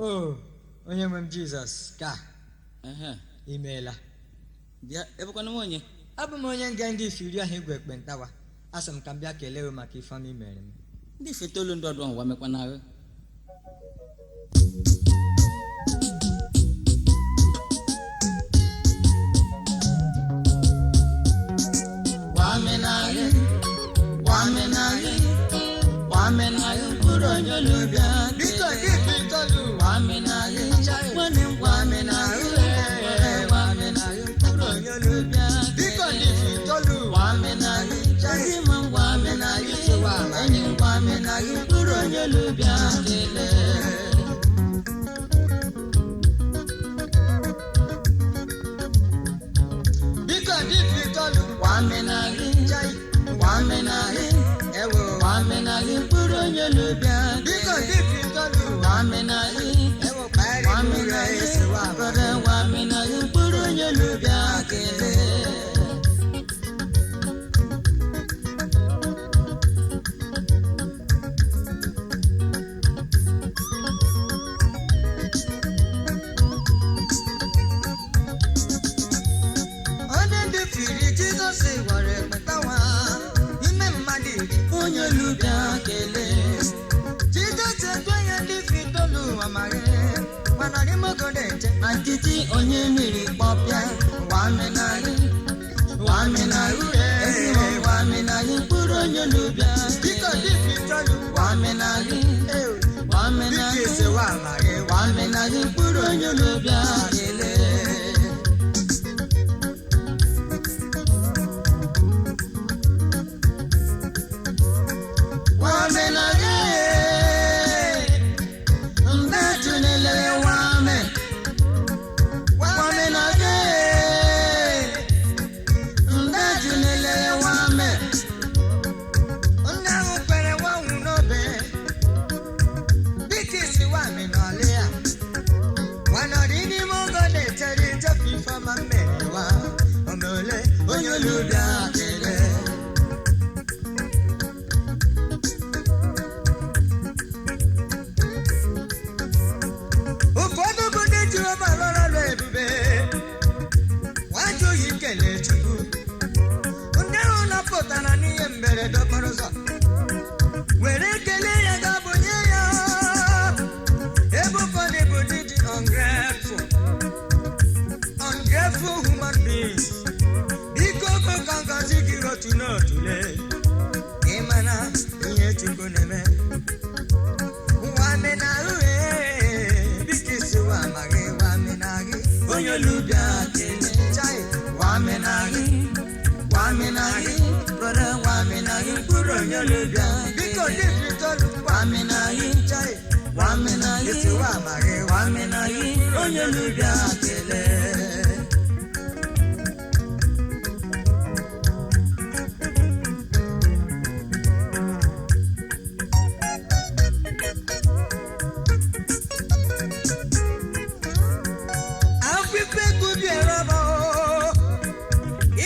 Oh, onye nwe m Jizọs ka imeela. Bịa ebekwana onye. Abụ m onye nga ndị ife iri ahụ igwe ekpentawa. Asị m ka m bịa kelee maka ife ọma i mere m. Ndị fetolu ndị ọdụ ọnwa mekwana ahụ. Wamenaye mkpụrụ onye olubịa Biko dịka itolu wamenaye nwanne m wamenaye mkpụrụ onye olubịa Biko dịka itolu wamenaye ndị ma wamenaye enyi m wamenaye mkpụrụ onye olubịa kelee Biko dịka itolu wamenaye ewo wamenaye mkpụrụ onye olubịa Biko dịka itolu wamenaye ewo kpari wamenaye wamenaye mkpụrụ onye olubịa kelee onye ndị firi Jizọs gwara ekpentawa ime mmadụ onye olubịa kelee Jizọs ekwenye ndị fi itolu amaghị mana n'imogo na-eche atịtị onye mmiri kpọpịa wamenaye ezigbo wamenaye mkpụrụ onye olubịa Biko dịka itolu wamenaye Biko isewa amaghị wamenaye mkpụrụ onye olubịa kelee wamenaye ndetụ na-elere wamenaye ndetụ na-elere Nne ahụ kwere nwanwu n'obe Biko isiwa amị n'ọlị ya Wanọdụ n'ime ogo na-echere ijefe ifeọma mmeriwa Omole onye olubịa kelee ụfọdụ bụ ndị Jehova rọrọ ọrụ ebube nwajụghị ikele Chukwu ndị ahụ napụtara n'ihe mberede okporo ụzọ were ekele ya ga-abụnye ya ebe ụfọdụ bụ ndị dị ungrateful human beings biko ka ngọzi gị otu n'otule ịmana ihe Chukwu na-eme wamenaghị biko isiwa amaghị wamenaghị onye olubịa kelee chai wamenaye brother wamenaye mkpụrụ onye olubịa biko dịka itolu wamenaye chai wamenaye isiwa amaghị wamenaye onye olubịa kelee akwụkwọ ego bi erọba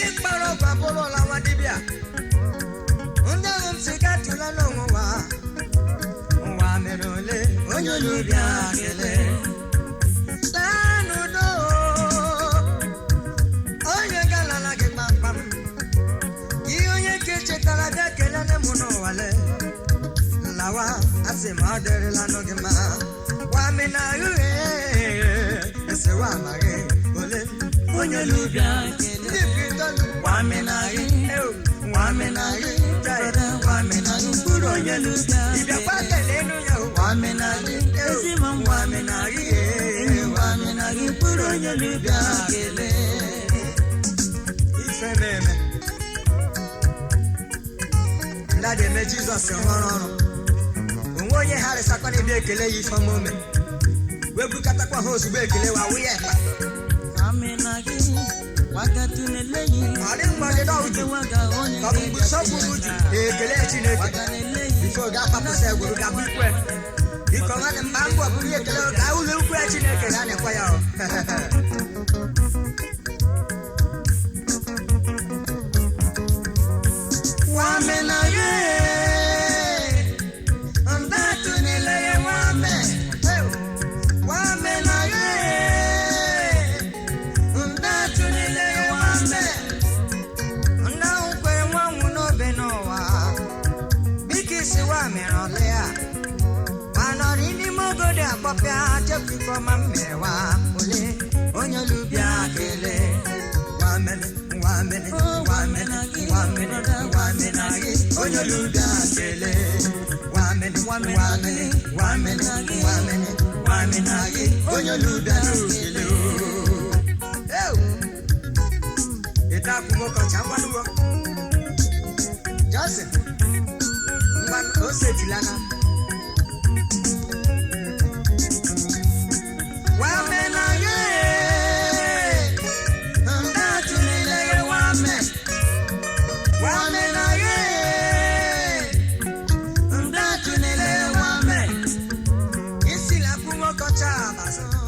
ịkpara ọgwa bụrụla nwa dibịa ndị ahụ m si gatụla n'ụwa ụwa mere ole onye olubịa kelee taa n'udo onye galala gị kpamkpam ihe onye ka echetara bịa kelele m n'ụwale lawa asị m ọ dịrịla n'oge mma wamenaghị esewa amaghị ole onye olubịa kelee dịka itolu wamenaye brother wamenaye mkpụrụ onye olubịa ịbịakwa kelee enu ya wamenaye ezigbo wamenaye enyi wamenaye mkpụrụ onye olubịa kelee ife na-eme ndị a ga-eme Jizọs hụrụ ọrụ onwe onye ha resakwa na ịbịa ekele ya ife ọma o mere wee bukatakwa ha ozugbo ekele wa wụ ya ekpa wamenaye wagatuneleyi ọdị mgbagide uju waga onye ka ọ bụ mgbe sọpụ uju ekele Chineke waganeleyi ife oge akpapụsa egwuru ga-abụ ikwe biko nwanne m mba mbọ bụrụ ekele ka ụlọ ukwu ya Chineke ga-anekwa ya ọ wamenaye ndetụ na-elere pia chepi kwa mamewa ole onye lubia kele wamene wamene wamene wamene wamene onye lubia kele wamene wamene wamene wamene wamene onye lubia kele eta kumoka chakwaluwa Jose Mwan osetilana Wamenage Ndatunile wame Wamenage Ndatunile wame Isi la kumoka chabaso